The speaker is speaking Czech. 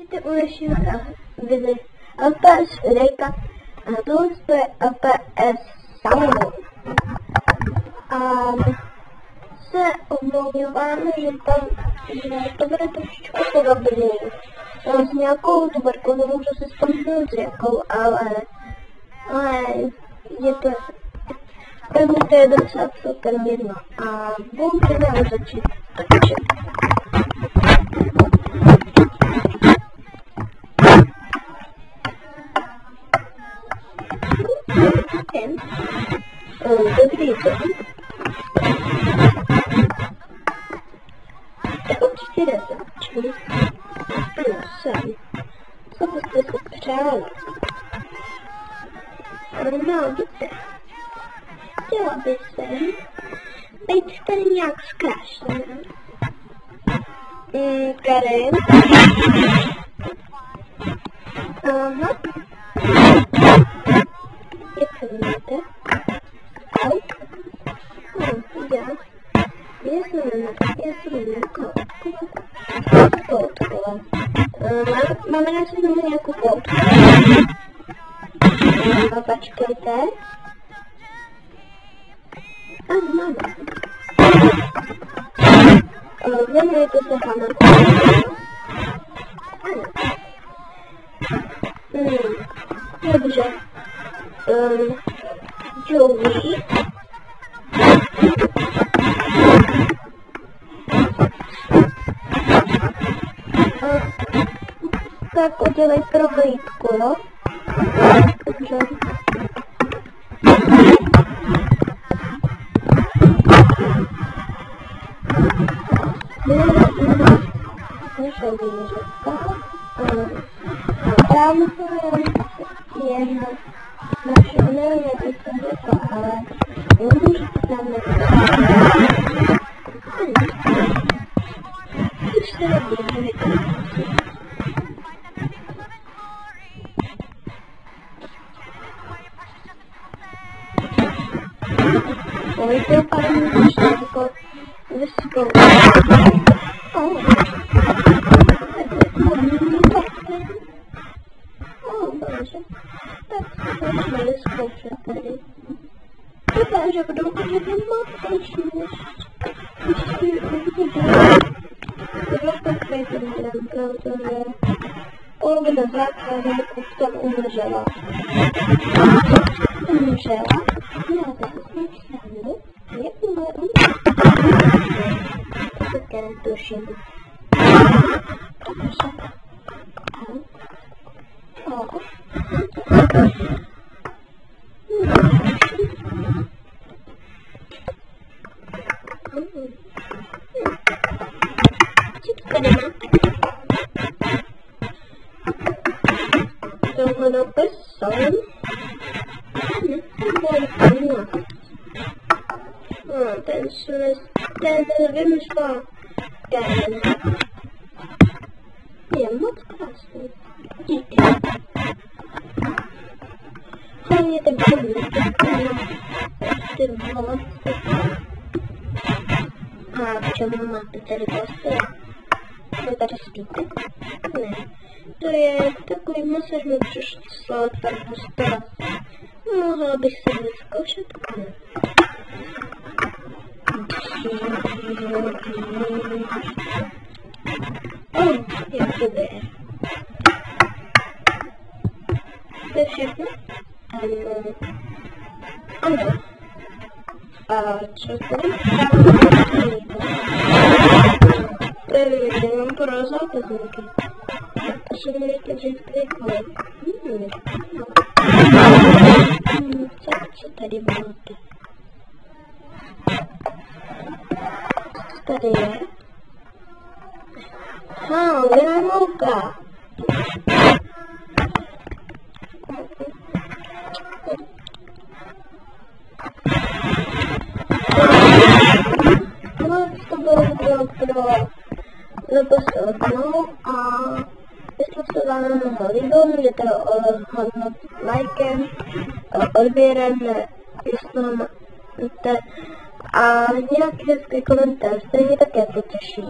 Víte u našeho vizi LPS videjka a tohle je LPS Salomon. A se omlouváme, že to bude trošičku podobný. S nějakou tuberkou, nemůžu se vzpomenout s jakou, ale je to první, to je docela celkem jedno. A můžeme začít točit. Dobrý den. To určitě nezačnu. Ano, jsem. Co byste si přáli? No, víte. Chtěla by jsem být tady nějak zkrášená. Karen. Aha. Jak se jmenujete? Máme na sebe nějakou koutku. Počkejte. Máme. Jmenujete se Hana. Ano. Dobře. Joey. Tak udělej prohlídku, no? Dobře. Tam je naše nevím, ale nemůžu tam Pojďte paní jako vyskou. Bože. Tak jsme vyzkoušet tady. Vypadá, že budou hodně mocnější než protože polovina základníků v tom umřela. No, tak jsme všichni. Jakmile to také netuším. Tohle napisal. Ten vymyslel ten. Je moc krásný. Díky. Hlavně ten první. Ty vlasy. A v čemu máte tady vlasy? Vy tady spíte? Ne. To je takový masaž mi přišlo od prvního stola. Mohla bych se vyzkoušet? Ne. Jak to je? To je všechno? Ano. A co to je? To mám pro zákazníky. A co budete vzít kliknout? Co tady máte? Tady je. Gramovka. To bylo pro naposled a jestli se vám líbilo, můžete hodnotit lajkem, odběrem, jestli máte a nějaký hezký komentář, to mě také potěší.